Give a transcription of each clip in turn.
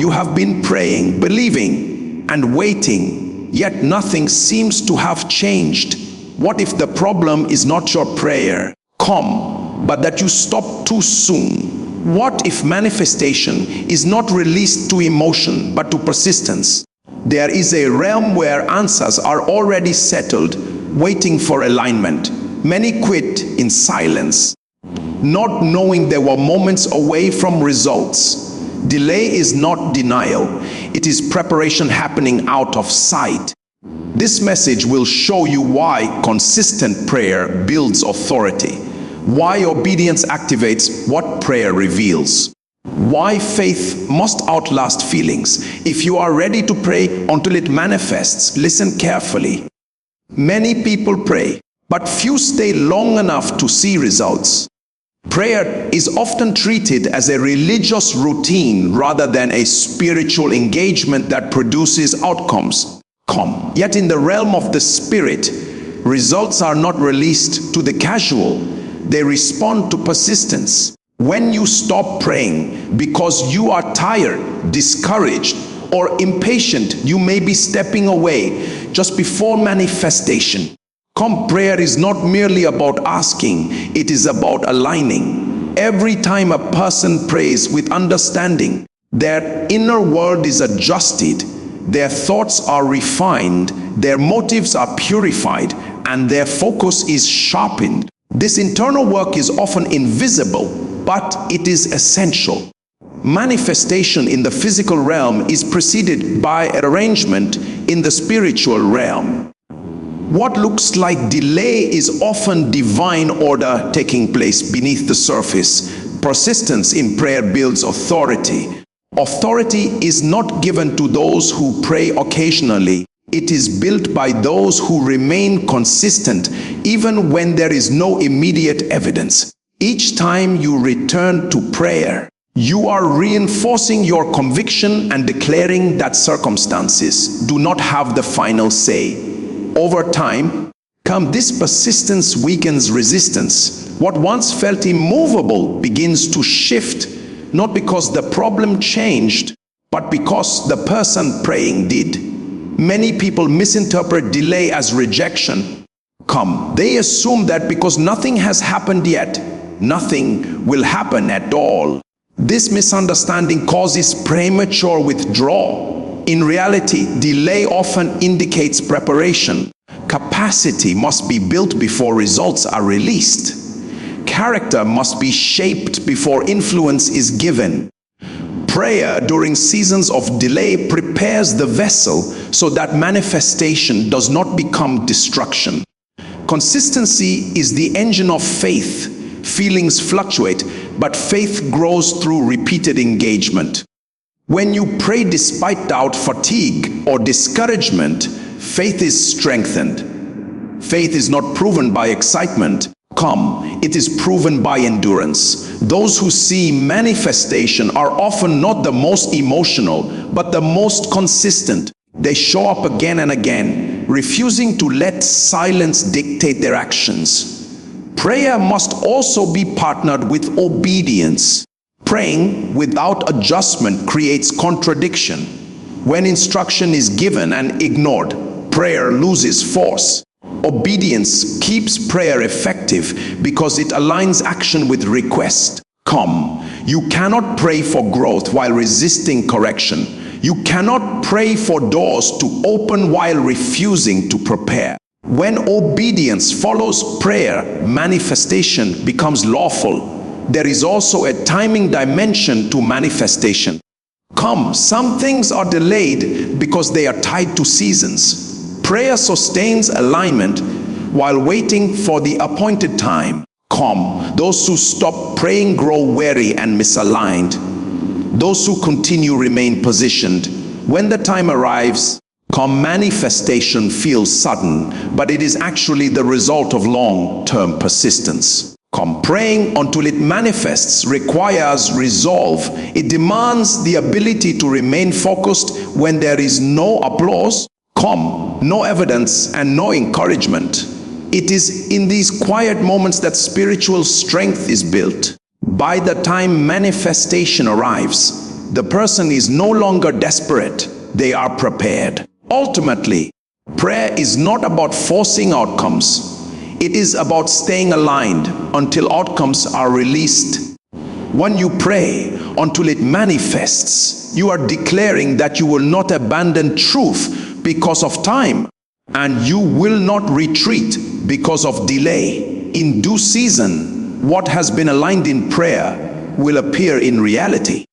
You have been praying, believing, and waiting, yet nothing seems to have changed. What if the problem is not your prayer, but that you stop too soon? What if manifestation is not released to emotion, but to persistence? There is a realm where answers are already settled, waiting for alignment. Many quit in silence, not knowing they were moments away from results. Delay is not denial. It is preparation happening out of sight. This message will show you why consistent prayer builds authority, why obedience activates what prayer reveals, why faith must outlast feelings. If you are ready to pray until it manifests, listen carefully. Many people pray, but few stay long enough to see results. Prayer is often treated as a religious routine rather than a spiritual engagement that produces outcomes. Yet in the realm of the spirit, results are not released to the casual. They respond to persistence. When you stop praying because you are tired, discouraged, or impatient, you may be stepping away just before manifestation. Prayer is not merely about asking, it is about aligning. Every time a person prays with understanding, their inner world is adjusted, their thoughts are refined, their motives are purified, and their focus is sharpened. This internal work is often invisible, but it is essential. Manifestation in the physical realm is preceded by arrangement in the spiritual realm. What looks like delay is often divine order taking place beneath the surface. Persistence in prayer builds authority. Authority is not given to those who pray occasionally. It is built by those who remain consistent even when there is no immediate evidence. Each time you return to prayer, you are reinforcing your conviction and declaring that circumstances do not have the final say. Over time, this persistence weakens resistance. What once felt immovable begins to shift, not because the problem changed, but because the person praying did. Many people misinterpret delay as rejection. They assume that because nothing has happened yet, nothing will happen at all. This misunderstanding causes premature withdrawal. In reality, delay often indicates preparation. Capacity must be built before results are released. Character must be shaped before influence is given. Prayer during seasons of delay prepares the vessel so that manifestation does not become destruction. Consistency is the engine of faith. Feelings fluctuate, but faith grows through repeated engagement. When you pray despite doubt, fatigue, or discouragement, faith is strengthened. Faith is not proven by excitement. It is proven by endurance. Those who see manifestation are often not the most emotional, but the most consistent. They show up again and again, refusing to let silence dictate their actions. Prayer must also be partnered with obedience. Praying without adjustment creates contradiction. When instruction is given and ignored, prayer loses force. Obedience keeps prayer effective because it aligns action with request. You cannot pray for growth while resisting correction. You cannot pray for doors to open while refusing to prepare. When obedience follows prayer, manifestation becomes lawful. There is also a timing dimension to manifestation. Some things are delayed because they are tied to seasons. Prayer sustains alignment while waiting for the appointed time. Those who stop praying grow weary and misaligned. Those who continue remain positioned. When the time arrives, manifestation feels sudden, but it is actually the result of long-term persistence. Praying until it manifests requires resolve. It demands the ability to remain focused when there is no applause, no evidence, and no encouragement. It is in these quiet moments that spiritual strength is built. By the time manifestation arrives, the person is no longer desperate, they are prepared. Ultimately, prayer is not about forcing outcomes. It is about staying aligned until outcomes are released. When you pray until it manifests, you are declaring that you will not abandon truth because of time, and you will not retreat because of delay. In due season, what has been aligned in prayer will appear in reality.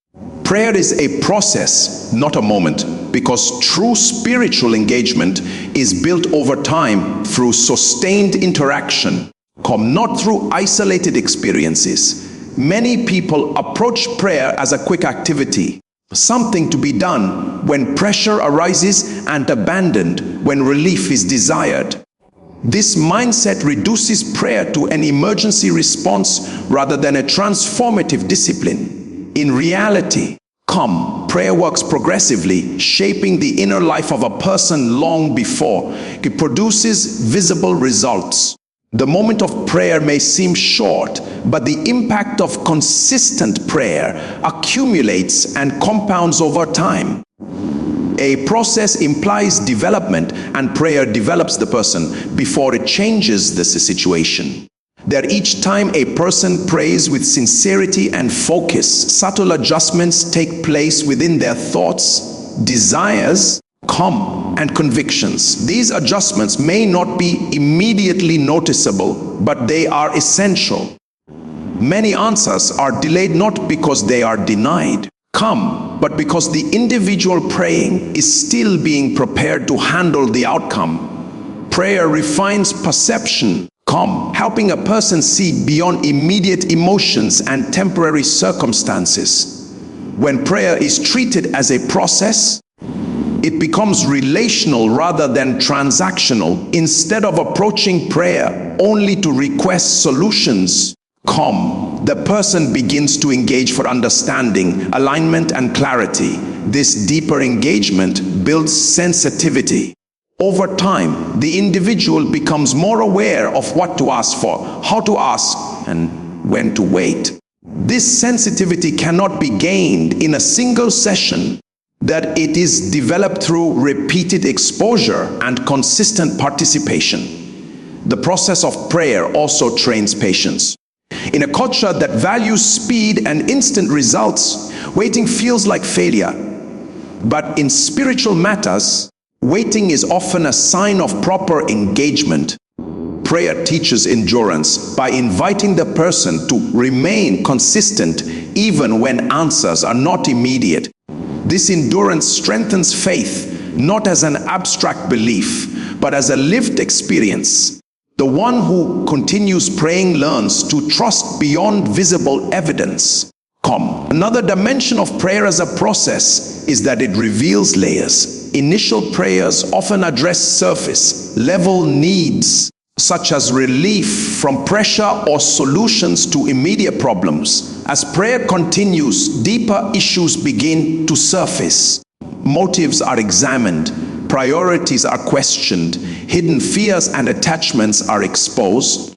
Prayer is a process, not a moment, because true spiritual engagement is built over time through sustained interaction, not through isolated experiences. Many people approach prayer as a quick activity, something to be done when pressure arises and abandoned when relief is desired. This mindset reduces prayer to an emergency response rather than a transformative discipline. In reality, prayer works progressively, shaping the inner life of a person long before it produces visible results. The moment of prayer may seem short, but the impact of consistent prayer accumulates and compounds over time. A process implies development, and prayer develops the person before it changes the situation. That each time a person prays with sincerity and focus, subtle adjustments take place within their thoughts, desires, and convictions. These adjustments may not be immediately noticeable, but they are essential. Many answers are delayed not because they are denied, but because the individual praying is still being prepared to handle the outcome. Prayer refines perception, helping a person see beyond immediate emotions and temporary circumstances. When prayer is treated as a process, it becomes relational rather than transactional. Instead of approaching prayer only to request solutions, the person begins to engage for understanding, alignment, and clarity. This deeper engagement builds sensitivity. Over time, the individual becomes more aware of what to ask for, how to ask, and when to wait. This sensitivity cannot be gained in a single session, that it is developed through repeated exposure and consistent participation. The process of prayer also trains patience. In a culture that values speed and instant results, waiting feels like failure. But in spiritual matters, waiting is often a sign of proper engagement. Prayer teaches endurance by inviting the person to remain consistent even when answers are not immediate. This endurance strengthens faith, not as an abstract belief, but as a lived experience. The one who continues praying learns to trust beyond visible evidence. Another dimension of prayer as a process is that it reveals layers. Initial prayers often address surface level needs, such as relief from pressure or solutions to immediate problems. As prayer continues, deeper issues begin to surface. Motives are examined, priorities are questioned, hidden fears and attachments are exposed.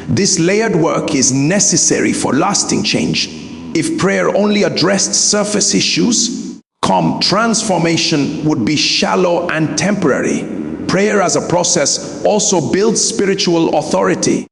This layered work is necessary for lasting change. If prayer only addressed surface issues, transformation would be shallow and temporary. Prayer as a process also builds spiritual authority.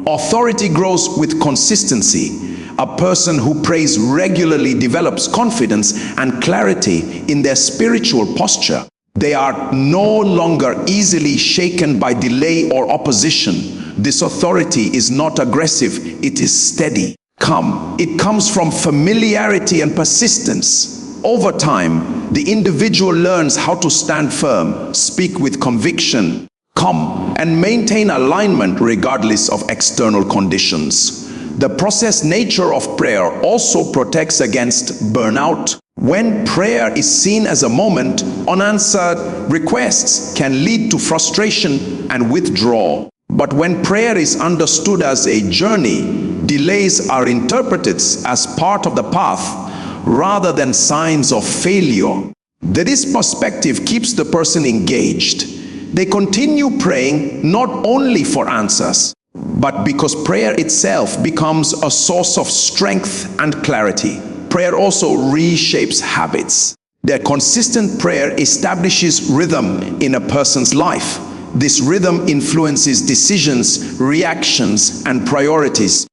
Authority grows with consistency. A person who prays regularly develops confidence and clarity in their spiritual posture. They are no longer easily shaken by delay or opposition. This authority is not aggressive, it is steady. It comes from familiarity and persistence. Over time, the individual learns how to stand firm, speak with conviction, and maintain alignment regardless of external conditions. The process nature of prayer also protects against burnout. When prayer is seen as a moment, unanswered requests can lead to frustration and withdrawal. But when prayer is understood as a journey, delays are interpreted as part of the path rather than signs of failure. This perspective keeps the person engaged. They continue praying not only for answers, but because prayer itself becomes a source of strength and clarity. prayer also reshapes habits. Their consistent prayer establishes rhythm in a person's life. This rhythm influences decisions, reactions, and priorities.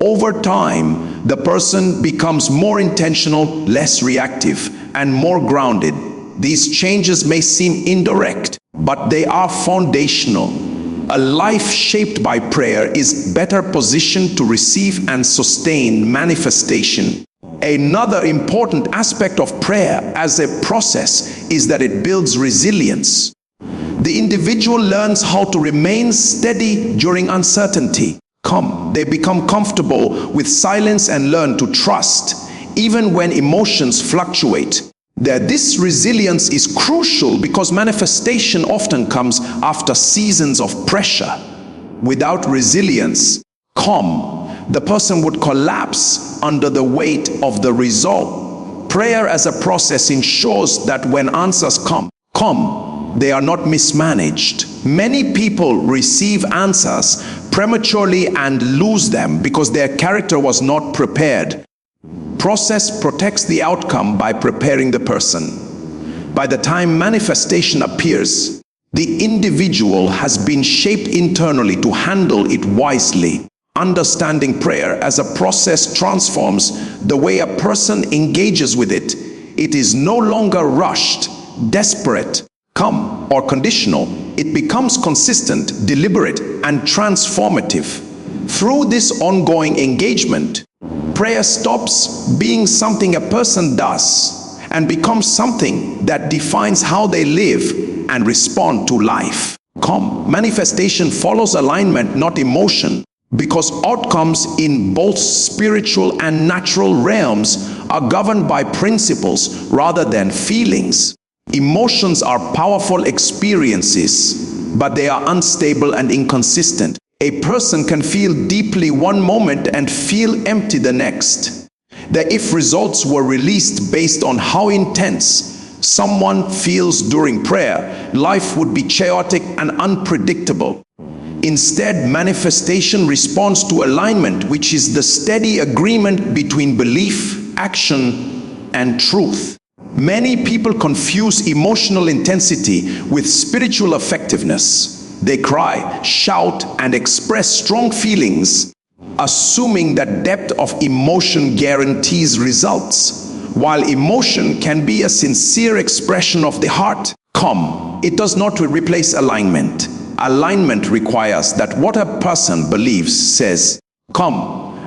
Over time, the person becomes more intentional, less reactive, and more grounded. These changes may seem indirect, but they are foundational. A life shaped by prayer is better positioned to receive and sustain manifestation. Another important aspect of prayer as a process is that it builds resilience. The individual learns how to remain steady during uncertainty. They become comfortable with silence and learn to trust, even when emotions fluctuate. This resilience is crucial because manifestation often comes after seasons of pressure. Without resilience, the person would collapse under the weight of the result. Prayer as a process ensures that when answers come, they are not mismanaged. Many people receive answers prematurely and lose them because their character was not prepared. Process protects the outcome by preparing the person. By the time manifestation appears, the individual has been shaped internally to handle it wisely. Understanding prayer as a process transforms the way a person engages with it. It is no longer rushed, desperate, or conditional. It becomes consistent, deliberate, and transformative. Through this ongoing engagement, prayer stops being something a person does and becomes something that defines how they live and respond to life. Manifestation follows alignment, not emotion, because outcomes in both spiritual and natural realms are governed by principles rather than feelings. Emotions are powerful experiences, but they are unstable and inconsistent. A person can feel deeply one moment and feel empty the next. If results were released based on how intense someone feels during prayer, life would be chaotic and unpredictable. Instead, manifestation responds to alignment, which is the steady agreement between belief, action, and truth. Many people confuse emotional intensity with spiritual effectiveness. They cry, shout, and express strong feelings, assuming that depth of emotion guarantees results. While emotion can be a sincere expression of the heart, it does not replace alignment. Alignment requires that what a person believes, says,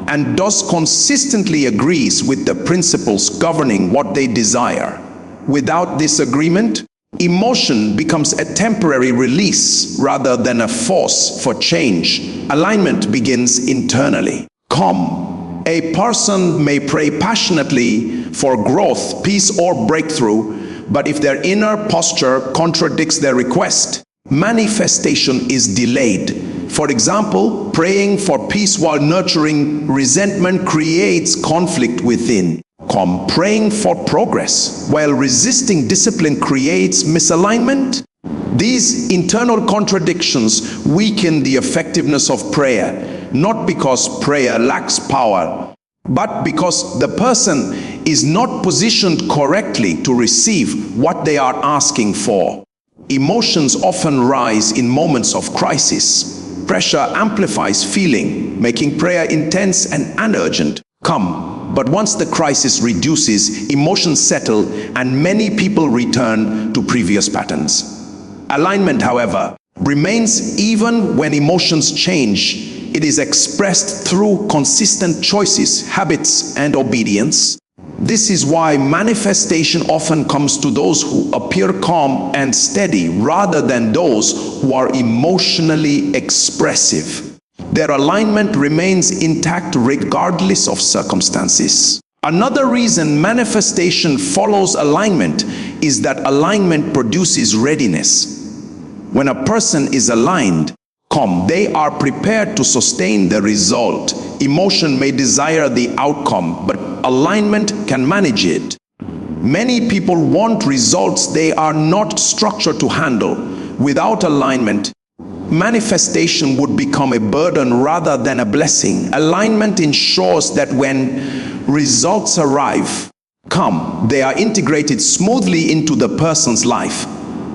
and does consistently agrees with the principles governing what they desire. Without this agreement, emotion becomes a temporary release rather than a force for change. Alignment begins internally. A person may pray passionately for growth, peace, or breakthrough, but if their inner posture contradicts their request, manifestation is delayed. For example, praying for peace while nurturing resentment creates conflict within. Praying for progress while resisting discipline creates misalignment. These internal contradictions weaken the effectiveness of prayer, not because prayer lacks power, but because the person is not positioned correctly to receive what they are asking for. Emotions often rise in moments of crisis. Pressure amplifies feeling, making prayer intense and urgent. But once the crisis reduces, emotions settle and many people return to previous patterns. Alignment, however, remains even when emotions change. It is expressed through consistent choices, habits, and obedience. This is why manifestation often comes to those who appear calm and steady rather than those who are emotionally expressive. Their alignment remains intact regardless of circumstances. Another reason manifestation follows alignment is that alignment produces readiness. When a person is aligned, they are prepared to sustain the result. Emotion may desire the outcome, but alignment can manage it. Many people want results they are not structured to handle. Without alignment, manifestation would become a burden rather than a blessing. Alignment ensures that when results arrive, they are integrated smoothly into the person's life.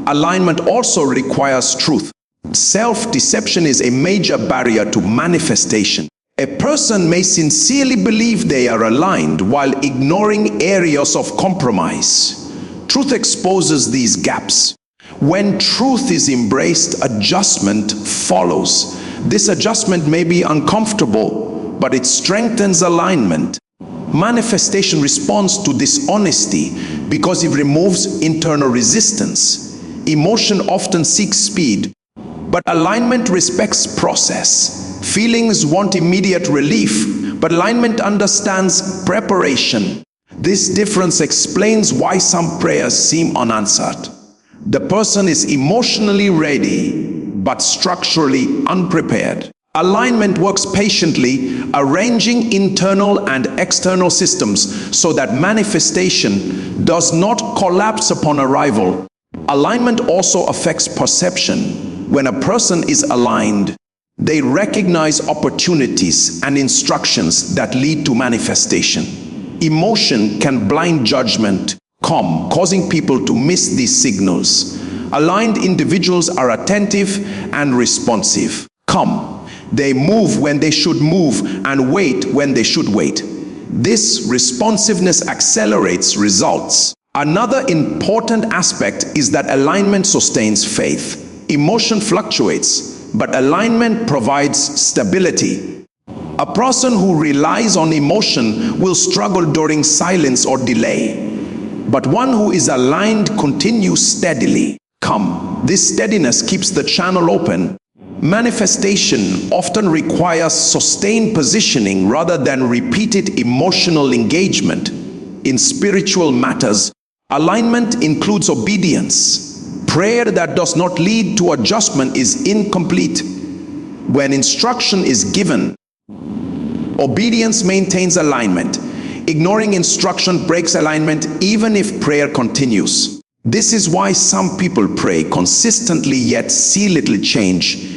Alignment also requires truth. Self-deception is a major barrier to manifestation. A person may sincerely believe they are aligned while ignoring areas of compromise. Truth exposes these gaps. When truth is embraced, adjustment follows. This adjustment may be uncomfortable, but it strengthens alignment. Manifestation responds to dishonesty because it removes internal resistance. Emotion often seeks speed, but alignment respects process. Feelings want immediate relief, but alignment understands preparation. This difference explains why some prayers seem unanswered. The person is emotionally ready, but structurally unprepared. Alignment works patiently, arranging internal and external systems so that manifestation does not collapse upon arrival. Alignment also affects perception. When a person is aligned, they recognize opportunities and instructions that lead to manifestation. Emotion can blind judgment, causing people to miss these signals. Aligned individuals are attentive and responsive. They move when they should move and wait when they should wait. This responsiveness accelerates results. Another important aspect is that alignment sustains faith. Emotion fluctuates, but alignment provides stability. A person who relies on emotion will struggle during silence or delay, but one who is aligned continues steadily. This steadiness keeps the channel open. Manifestation often requires sustained positioning rather than repeated emotional engagement. In spiritual matters, alignment includes obedience. Prayer that does not lead to adjustment is incomplete. When instruction is given, obedience maintains alignment. Ignoring instruction breaks alignment even if prayer continues. This is why some people pray consistently yet see little change.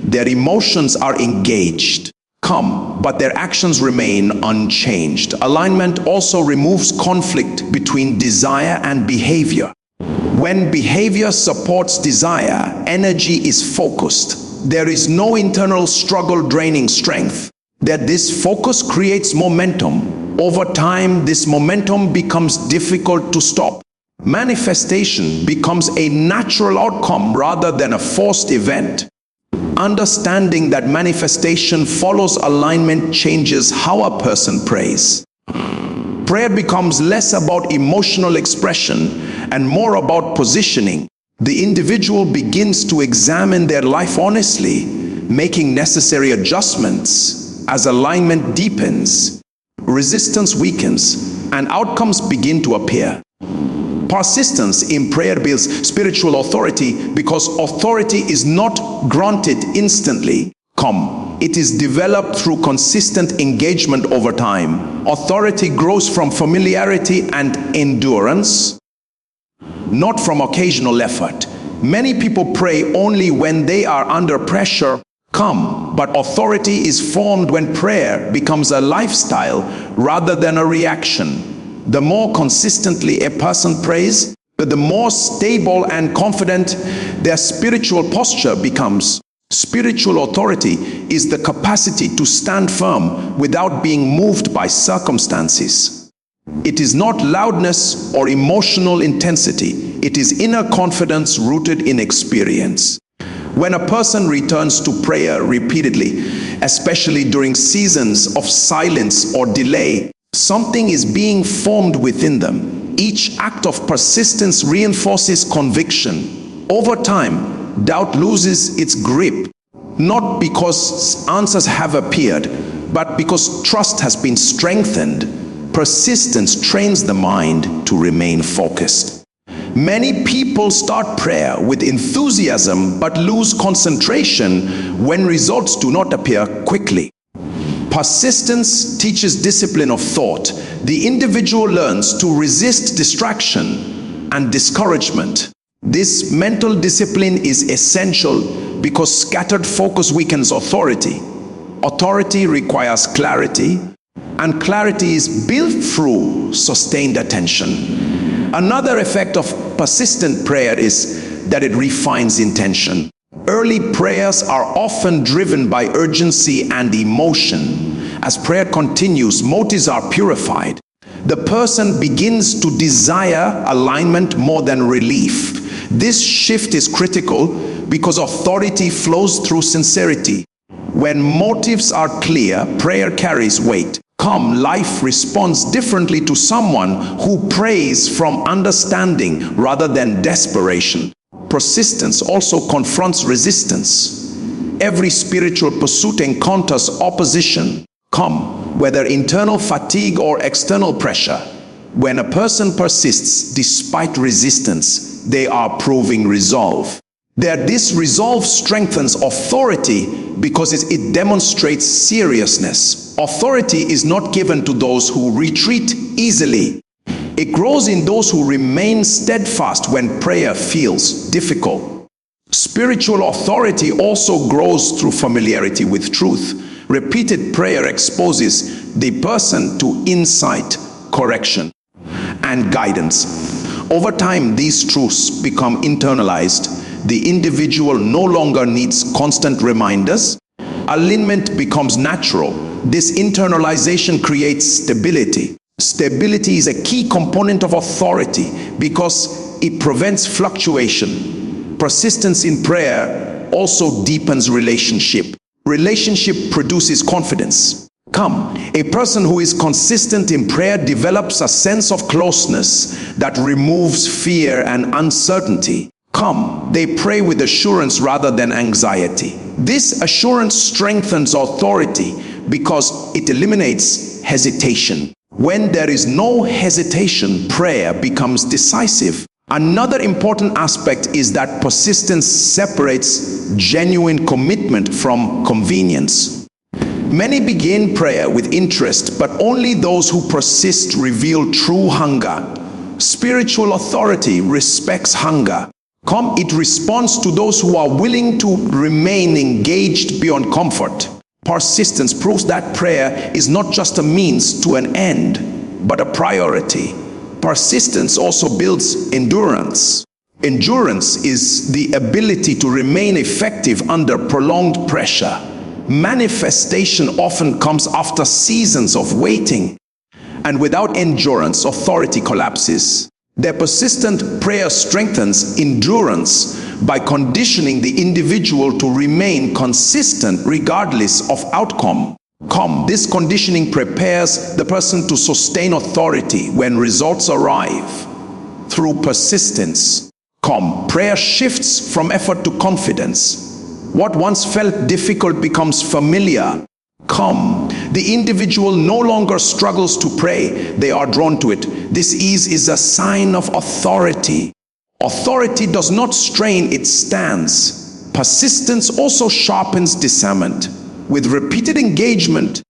Their emotions are engaged, but their actions remain unchanged. Alignment also removes conflict between desire and behavior. When behavior supports desire, energy is focused. There is no internal struggle draining strength. This focus creates momentum. Over time, this momentum becomes difficult to stop. Manifestation becomes a natural outcome rather than a forced event. Understanding that manifestation follows alignment changes how a person prays. Prayer becomes less about emotional expression and more about positioning. The individual begins to examine their life honestly, making necessary adjustments. As alignment deepens, resistance weakens, and outcomes begin to appear. Persistence in prayer builds spiritual authority because authority is not granted instantly. It is developed through consistent engagement over time. Authority grows from familiarity and endurance, not from occasional effort. Many people pray only when they are under pressure. But authority is formed when prayer becomes a lifestyle rather than a reaction. The more consistently a person prays, the more stable and confident their spiritual posture becomes. Spiritual authority is the capacity to stand firm without being moved by circumstances. It is not loudness or emotional intensity. It is inner confidence rooted in experience. When a person returns to prayer repeatedly, especially during seasons of silence or delay, something is being formed within them. Each act of persistence reinforces conviction. Over time, doubt loses its grip, not because answers have appeared, but because trust has been strengthened. Persistence trains the mind to remain focused. Many people start prayer with enthusiasm but lose concentration when results do not appear quickly. Persistence teaches discipline of thought. The individual learns to resist distraction and discouragement. This mental discipline is essential because scattered focus weakens authority. Authority requires clarity, and clarity is built through sustained attention. Another effect of persistent prayer is that it refines intention. Early prayers are often driven by urgency and emotion. As prayer continues, motives are purified. The person begins to desire alignment more than relief. This shift is critical because authority flows through sincerity. When motives are clear, prayer carries weight. Life responds differently to someone who prays from understanding rather than desperation. Persistence also confronts resistance. Every spiritual pursuit encounters opposition, whether internal fatigue or external pressure. When a person persists despite resistance, they are proving resolve. This resolve strengthens authority because it demonstrates seriousness. Authority is not given to those who retreat easily. It grows in those who remain steadfast when prayer feels difficult. Spiritual authority also grows through familiarity with truth. Repeated prayer exposes the person to insight, correction, and guidance. Over time, these truths become internalized. The individual no longer needs constant reminders. Alignment becomes natural. This internalization creates stability. Stability is a key component of authority because it prevents fluctuation. Persistence in prayer also deepens relationship. Relationship produces confidence. A person who is consistent in prayer develops a sense of closeness that removes fear and uncertainty. They pray with assurance rather than anxiety. This assurance strengthens authority because it eliminates hesitation. When there is no hesitation, prayer becomes decisive. Another important aspect is that persistence separates genuine commitment from convenience. Many begin prayer with interest, but only those who persist reveal true hunger. Spiritual authority respects hunger. It responds to those who are willing to remain engaged beyond comfort. Persistence proves that prayer is not just a means to an end, but a priority. Persistence also builds endurance. Endurance is the ability to remain effective under prolonged pressure. Manifestation often comes after seasons of waiting, and without endurance, authority collapses. Their persistent prayer strengthens endurance by conditioning the individual to remain consistent regardless of outcome. This conditioning prepares the person to sustain authority when results arrive. Through persistence, prayer shifts from effort to confidence. What once felt difficult becomes familiar. The individual no longer struggles to pray, they are drawn to it. This ease is a sign of authority. Authority does not strain its stance. Persistence also sharpens discernment. With repeated engagement,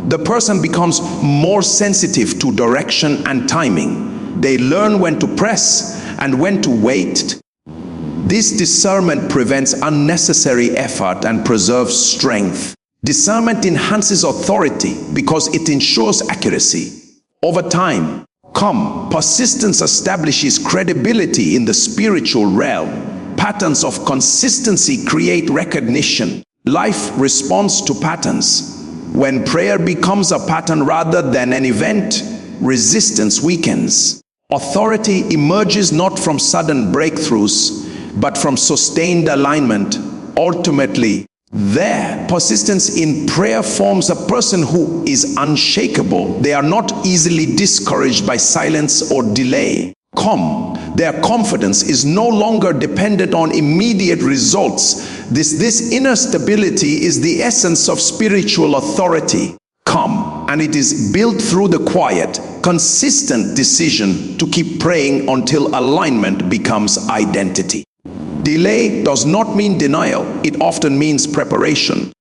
the person becomes more sensitive to direction and timing. They learn when to press and when to wait. This discernment prevents unnecessary effort and preserves strength. Discernment enhances authority because it ensures accuracy. Over time, persistence establishes credibility in the spiritual realm. Patterns of consistency create recognition. Life responds to patterns. When prayer becomes a pattern rather than an event, resistance weakens. Authority emerges not from sudden breakthroughs, but from sustained alignment. Ultimately, persistence in prayer forms a person who is unshakable. They are not easily discouraged by silence or delay. Their confidence is no longer dependent on immediate results. This inner stability is the essence of spiritual authority. And it is built through the quiet, consistent decision to keep praying until alignment becomes identity. Delay does not mean denial. It often means preparation.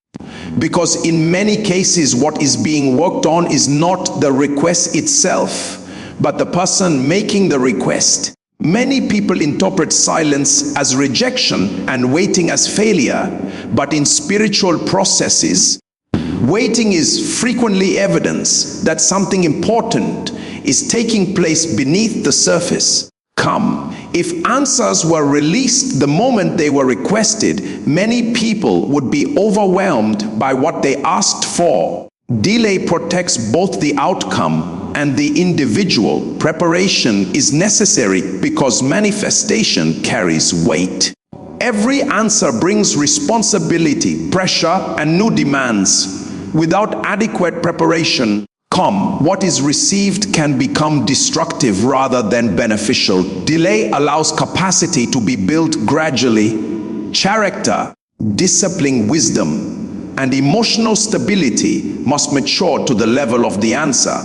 Because in many cases, what is being worked on is not the request itself, but the person making the request. Many people interpret silence as rejection and waiting as failure, but in spiritual processes, waiting is frequently evidence that something important is taking place beneath the surface. Come. If answers were released the moment they were requested, many people would be overwhelmed by what they asked for. Delay protects both the outcome and the individual. Preparation is necessary because manifestation carries weight. Every answer brings responsibility, pressure, and new demands. Without adequate preparation, what is received can become destructive rather than beneficial. Delay allows capacity to be built gradually. Character, discipline, wisdom, and emotional stability must mature to the level of the answer.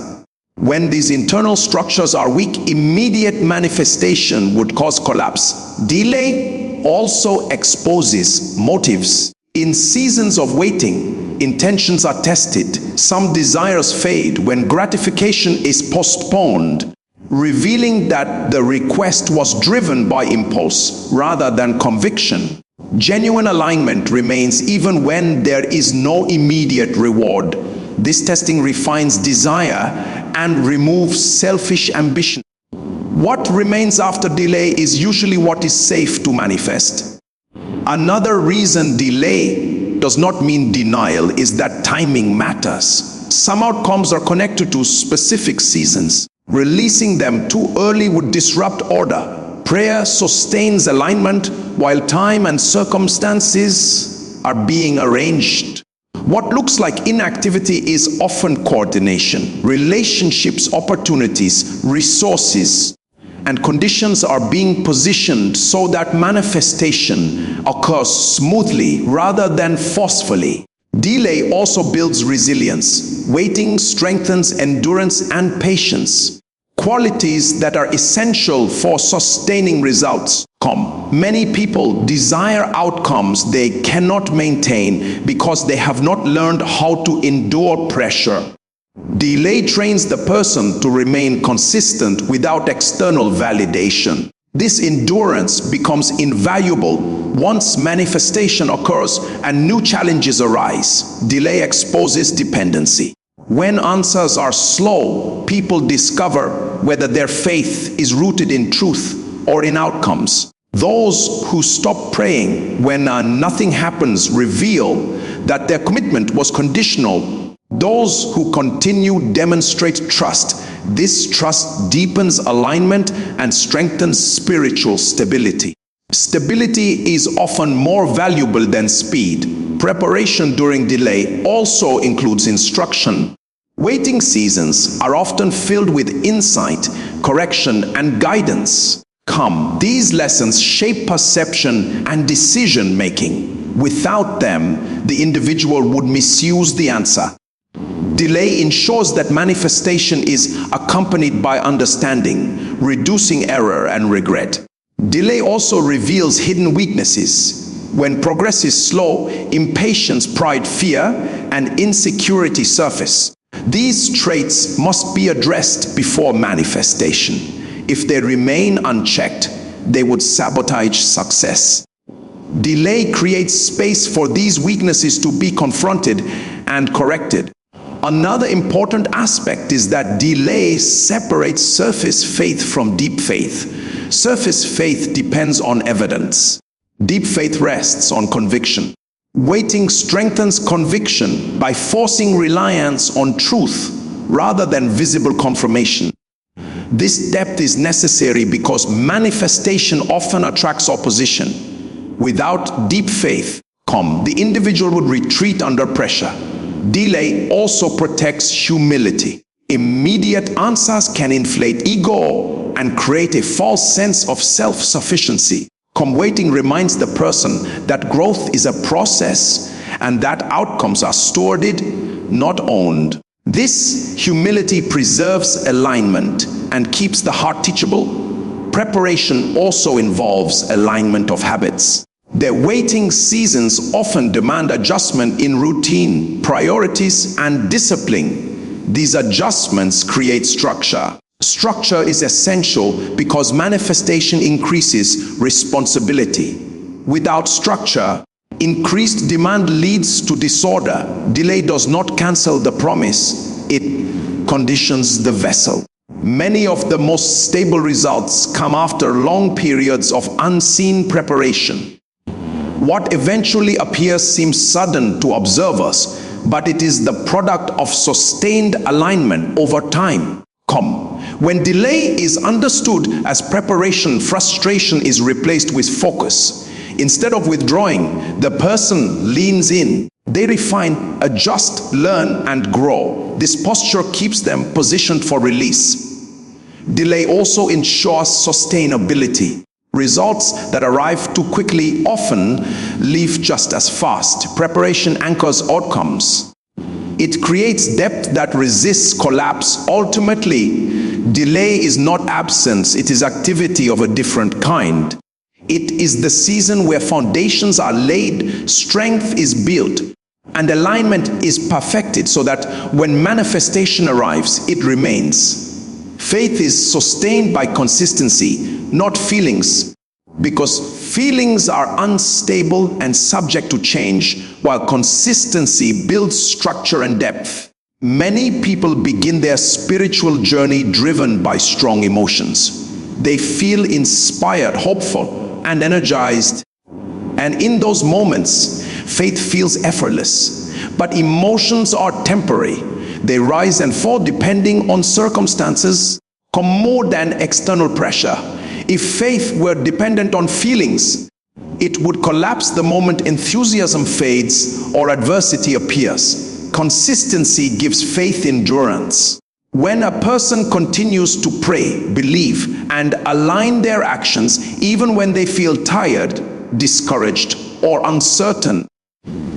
When these internal structures are weak, immediate manifestation would cause collapse. Delay also exposes motives. In seasons of waiting, intentions are tested. Some desires fade when gratification is postponed, revealing that the request was driven by impulse rather than conviction. Genuine alignment remains even when there is no immediate reward. This testing refines desire and removes selfish ambition. What remains after delay is usually what is safe to manifest. Another reason delay does not mean denial is that timing matters. Some outcomes are connected to specific seasons. Releasing them too early would disrupt order. Prayer sustains alignment while time and circumstances are being arranged. What looks like inactivity is often coordination. Relationships, opportunities, resources, and conditions are being positioned so that manifestation occurs smoothly rather than forcefully. Delay also builds resilience. Waiting strengthens endurance and patience, qualities that are essential for sustaining results. Many people desire outcomes they cannot maintain because they have not learned how to endure pressure. Delay trains the person to remain consistent without external validation. This endurance becomes invaluable once manifestation occurs and new challenges arise. Delay exposes dependency. When answers are slow, people discover whether their faith is rooted in truth or in outcomes. Those who stop praying when nothing happens reveal that their commitment was conditional. Those who continue demonstrate trust. This trust deepens alignment and strengthens spiritual stability. Stability is often more valuable than speed. Preparation during delay also includes instruction. Waiting seasons are often filled with insight, correction, and guidance. These lessons shape perception and decision making. Without them, the individual would misuse the answer. Delay ensures that manifestation is accompanied by understanding, reducing error and regret. Delay also reveals hidden weaknesses. When progress is slow, impatience, pride, fear, and insecurity surface. These traits must be addressed before manifestation. If they remain unchecked, they would sabotage success. Delay creates space for these weaknesses to be confronted and corrected. Another important aspect is that delay separates surface faith from deep faith. Surface faith depends on evidence. Deep faith rests on conviction. Waiting strengthens conviction by forcing reliance on truth rather than visible confirmation. This depth is necessary because manifestation often attracts opposition. Without deep faith, the individual would retreat under pressure. Delay also protects humility. Immediate answers can inflate ego and create a false sense of self-sufficiency. Waiting reminds the person that growth is a process and that outcomes are stewarded, not owned. This humility preserves alignment and keeps the heart teachable. Preparation also involves alignment of habits. Their waiting seasons often demand adjustment in routine, priorities, and discipline. These adjustments create structure. Structure is essential because manifestation increases responsibility. Without structure, increased demand leads to disorder. Delay does not cancel the promise, it conditions the vessel. Many of the most stable results come after long periods of unseen preparation. What eventually appears seems sudden to observers, but it is the product of sustained alignment over time. When delay is understood as preparation, frustration is replaced with focus. Instead of withdrawing, the person leans in. They refine, adjust, learn, and grow. This posture keeps them positioned for release. Delay also ensures sustainability. Results that arrive too quickly often leave just as fast. Preparation anchors outcomes. It creates depth that resists collapse. Ultimately, delay is not absence, it is activity of a different kind. It is the season where foundations are laid, strength is built, and alignment is perfected so that when manifestation arrives, it remains. Faith is sustained by consistency, not feelings, because feelings are unstable and subject to change, while consistency builds structure and depth. Many people begin their spiritual journey driven by strong emotions. They feel inspired, hopeful, and energized. And in those moments, faith feels effortless. But emotions are temporary. They rise and fall depending on circumstances, come more than external pressure. If faith were dependent on feelings, it would collapse the moment enthusiasm fades or adversity appears. Consistency gives faith endurance. When a person continues to pray, believe, and align their actions, even when they feel tired, discouraged, or uncertain,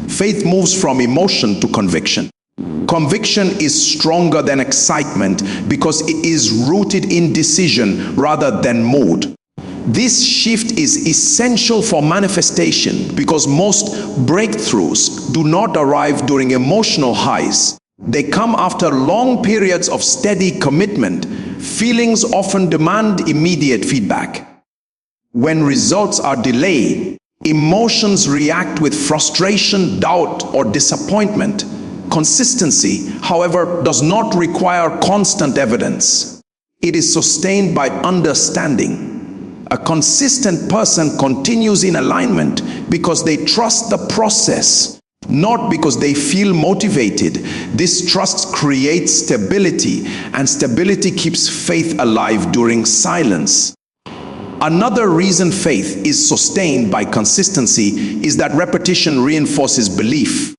faith moves from emotion to conviction. Conviction is stronger than excitement because it is rooted in decision rather than mood. This shift is essential for manifestation because most breakthroughs do not arrive during emotional highs. They come after long periods of steady commitment. Feelings often demand immediate feedback. When results are delayed, emotions react with frustration, doubt, or disappointment. Consistency, however, does not require constant evidence. It is sustained by understanding. A consistent person continues in alignment because they trust the process, not because they feel motivated. This trust creates stability, and stability keeps faith alive during silence. Another reason faith is sustained by consistency is that repetition reinforces belief.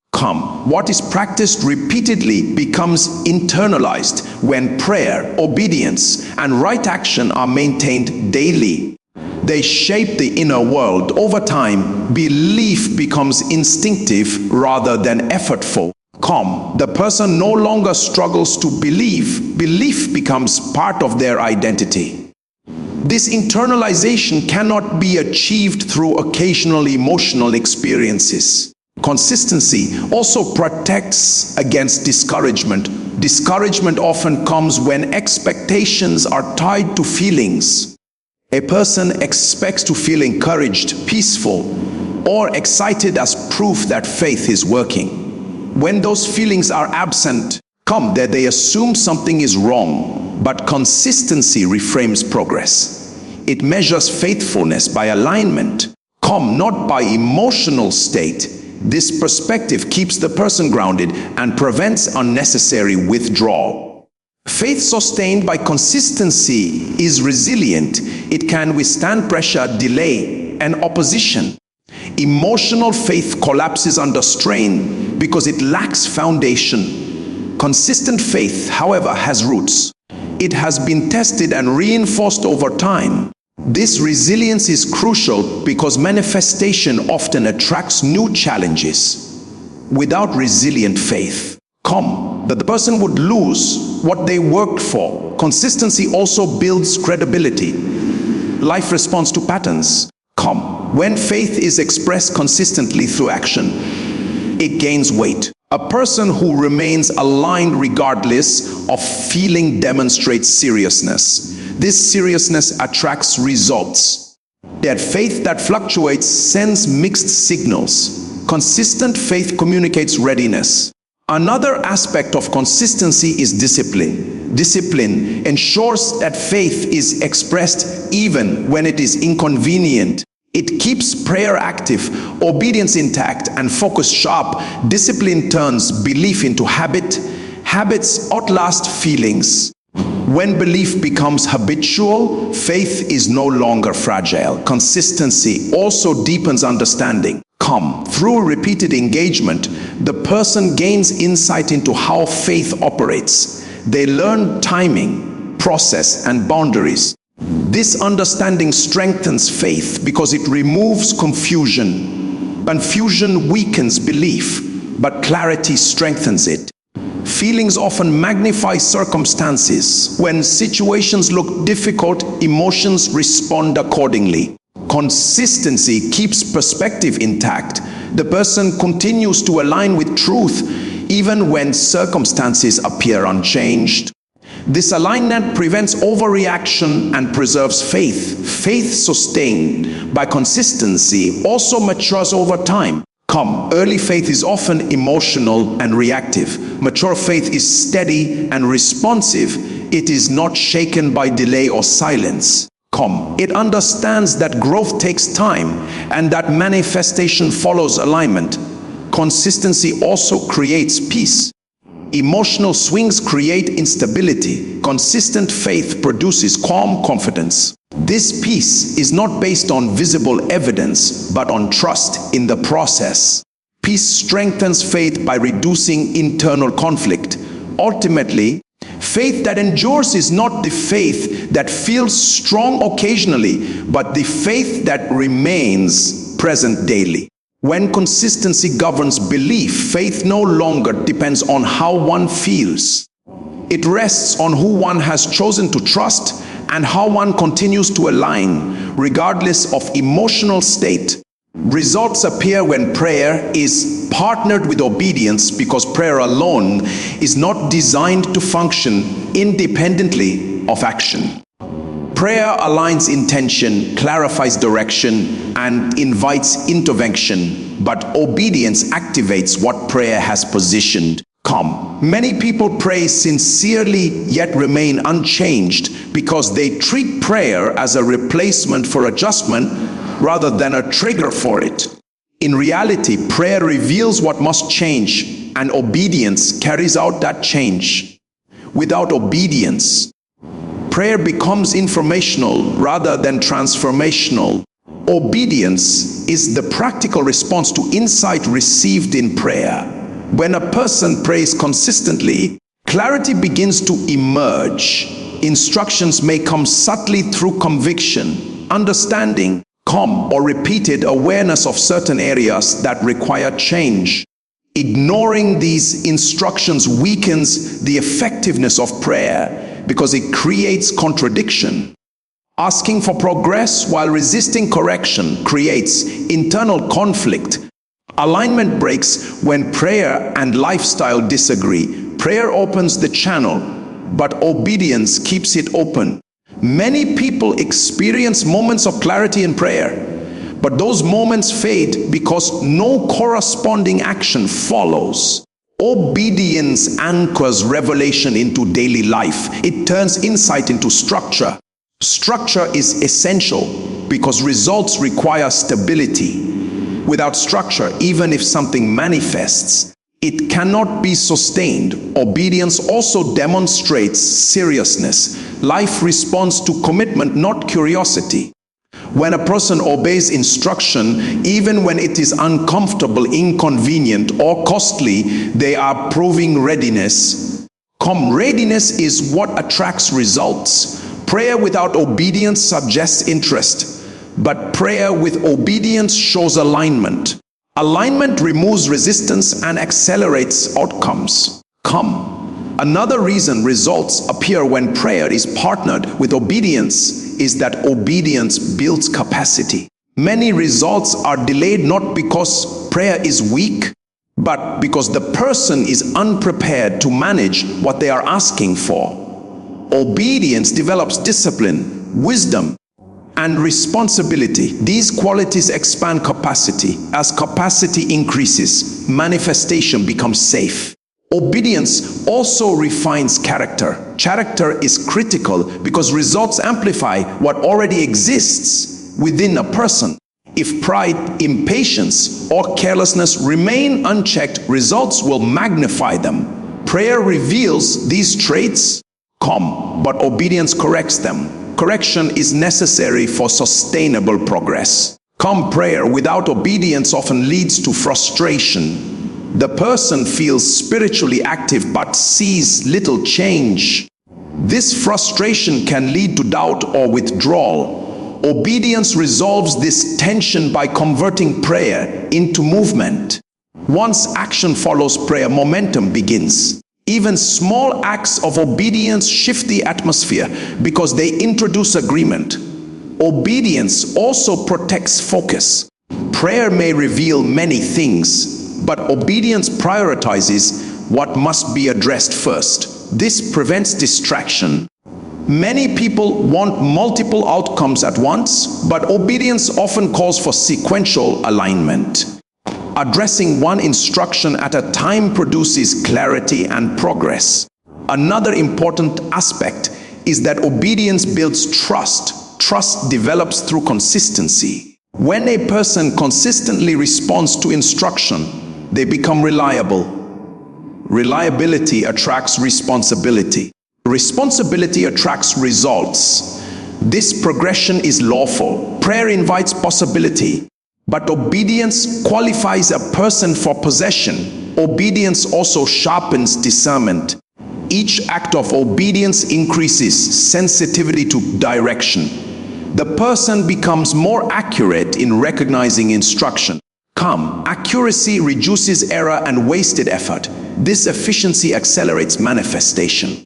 What is practiced repeatedly becomes internalized when prayer, obedience, and right action are maintained daily. They shape the inner world. Over time, belief becomes instinctive rather than effortful. The person no longer struggles to believe. Belief becomes part of their identity. This internalization cannot be achieved through occasional emotional experiences. Consistency also protects against discouragement. Discouragement often comes when expectations are tied to feelings. A person expects to feel encouraged, peaceful, or excited as proof that faith is working. When those feelings are absent, that they assume something is wrong. But consistency reframes progress. It measures faithfulness by alignment, not by emotional state. This perspective keeps the person grounded and prevents unnecessary withdrawal. Faith sustained by consistency is resilient. It can withstand pressure, delay, and opposition. Emotional faith collapses under strain because it lacks foundation. Consistent faith, however, has roots. It has been tested and reinforced over time. This resilience is crucial because manifestation often attracts new challenges. Without resilient faith, that the person would lose what they worked for. Consistency also builds credibility. Life responds to patterns. When faith is expressed consistently through action, it gains weight. A person who remains aligned regardless of feeling demonstrates seriousness. This seriousness attracts results. That faith that fluctuates sends mixed signals. Consistent faith communicates readiness. Another aspect of consistency is discipline. Discipline ensures that faith is expressed even when it is inconvenient. It keeps prayer active, obedience intact, and focus sharp. Discipline turns belief into habit. Habits outlast feelings. When belief becomes habitual, faith is no longer fragile. Consistency also deepens understanding. Through repeated engagement, the person gains insight into how faith operates. They learn timing, process, and boundaries. This understanding strengthens faith because it removes confusion. Confusion weakens belief, but clarity strengthens it. Feelings often magnify circumstances. When situations look difficult, emotions respond accordingly. Consistency keeps perspective intact. The person continues to align with truth even when circumstances appear unchanged. This alignment prevents overreaction and preserves faith. Faith sustained by consistency also matures over time. Early faith is often emotional and reactive. Mature faith is steady and responsive. It is not shaken by delay or silence. It understands that growth takes time and that manifestation follows alignment. Consistency also creates peace. Emotional swings create instability. Consistent faith produces calm confidence. This peace is not based on visible evidence, but on trust in the process. Peace strengthens faith by reducing internal conflict. Ultimately, faith that endures is not the faith that feels strong occasionally, but the faith that remains present daily. When consistency governs belief, faith no longer depends on how one feels. It rests on who one has chosen to trust and how one continues to align, regardless of emotional state. Results appear when prayer is partnered with obedience, because prayer alone is not designed to function independently of action. Prayer aligns intention, clarifies direction, and invites intervention, but obedience activates what prayer has positioned. Many people pray sincerely yet remain unchanged because they treat prayer as a replacement for adjustment rather than a trigger for it. In reality, prayer reveals what must change, and obedience carries out that change. Without obedience, prayer becomes informational rather than transformational. Obedience is the practical response to insight received in prayer. When a person prays consistently, clarity begins to emerge. Instructions may come subtly through conviction, understanding, or repeated awareness of certain areas that require change. Ignoring these instructions weakens the effectiveness of prayer because it creates contradiction. Asking for progress while resisting correction creates internal conflict. Alignment breaks when prayer and lifestyle disagree. Prayer opens the channel, but obedience keeps it open. Many people experience moments of clarity in prayer, but those moments fade because no corresponding action follows. Obedience anchors revelation into daily life. It turns insight into structure. Structure is essential because results require stability. Without structure, even if something manifests, it cannot be sustained. Obedience also demonstrates seriousness. Life responds to commitment, not curiosity. When a person obeys instruction, even when it is uncomfortable, inconvenient, or costly, they are proving readiness. Readiness is what attracts results. Prayer without obedience suggests interest, but prayer with obedience shows alignment. Alignment removes resistance and accelerates outcomes. Another reason results appear when prayer is partnered with obedience is that obedience builds capacity. Many results are delayed not because prayer is weak, but because the person is unprepared to manage what they are asking for. Obedience develops discipline, wisdom, and responsibility. These qualities expand capacity. As capacity increases, manifestation becomes safe. Obedience also refines character. Character is critical because results amplify what already exists within a person. If pride, impatience, or carelessness remain unchecked, results will magnify them. Prayer reveals these traits, but obedience corrects them. Correction is necessary for sustainable progress. Prayer without obedience often leads to frustration. The person feels spiritually active but sees little change. This frustration can lead to doubt or withdrawal. Obedience resolves this tension by converting prayer into movement. Once action follows prayer, momentum begins. Even small acts of obedience shift the atmosphere because they introduce agreement. Obedience also protects focus. Prayer may reveal many things, but obedience prioritizes what must be addressed first. This prevents distraction. Many people want multiple outcomes at once, but obedience often calls for sequential alignment. Addressing one instruction at a time produces clarity and progress. Another important aspect is that obedience builds trust. Trust develops through consistency. When a person consistently responds to instruction, they become reliable. Reliability attracts responsibility. Responsibility attracts results. This progression is lawful. Prayer invites possibility, but obedience qualifies a person for possession. Obedience also sharpens discernment. Each act of obedience increases sensitivity to direction. The person becomes more accurate in recognizing instruction. Accuracy reduces error and wasted effort. This efficiency accelerates manifestation.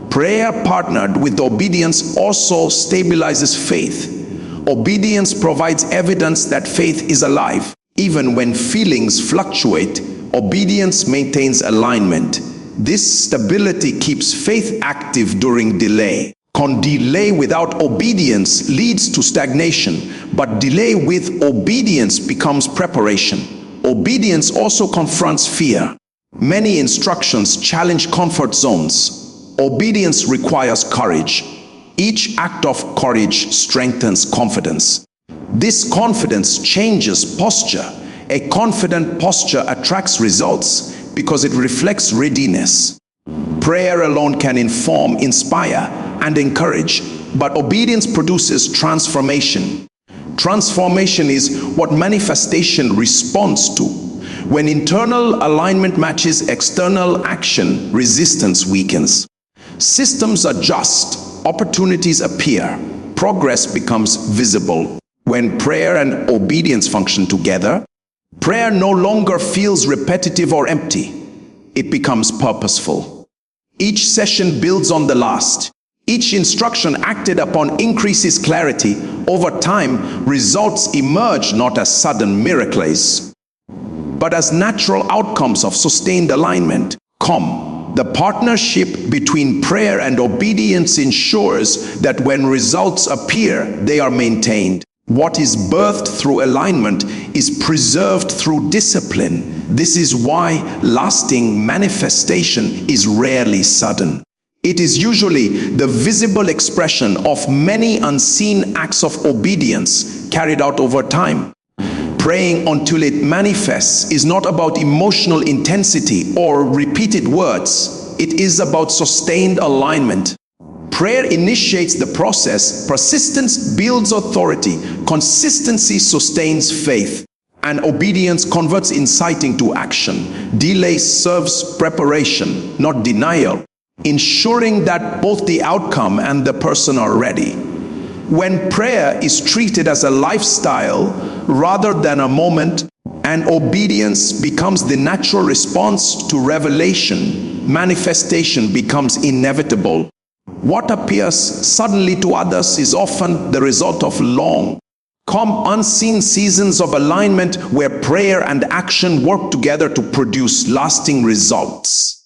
Prayer partnered with obedience also stabilizes faith. Obedience provides evidence that faith is alive. Even when feelings fluctuate, obedience maintains alignment. This stability keeps faith active during delay. Delay without obedience leads to stagnation, but delay with obedience becomes preparation. Obedience also confronts fear. Many instructions challenge comfort zones. Obedience requires courage. Each act of courage strengthens confidence. This confidence changes posture. A confident posture attracts results because it reflects readiness. Prayer alone can inform, inspire, and encourage, but obedience produces transformation. Transformation is what manifestation responds to. When internal alignment matches external action, resistance weakens. Systems adjust, opportunities appear, progress becomes visible. When prayer and obedience function together, prayer no longer feels repetitive or empty. It becomes purposeful. Each session builds on the last. Each instruction acted upon increases clarity. Over time, results emerge not as sudden miracles, but as natural outcomes of sustained alignment. The partnership between prayer and obedience ensures that when results appear, they are maintained. What is birthed through alignment is preserved through discipline. This is why lasting manifestation is rarely sudden. It is usually the visible expression of many unseen acts of obedience carried out over time. Praying until it manifests is not about emotional intensity or repeated words. It is about sustained alignment. Prayer initiates the process. Persistence builds authority. Consistency sustains faith. And obedience converts insight into action. Delay serves preparation, not denial, ensuring that both the outcome and the person are ready. When prayer is treated as a lifestyle rather than a moment, and obedience becomes the natural response to revelation, manifestation becomes inevitable. What appears suddenly to others is often the result of long, Come unseen seasons of alignment where prayer and action work together to produce lasting results.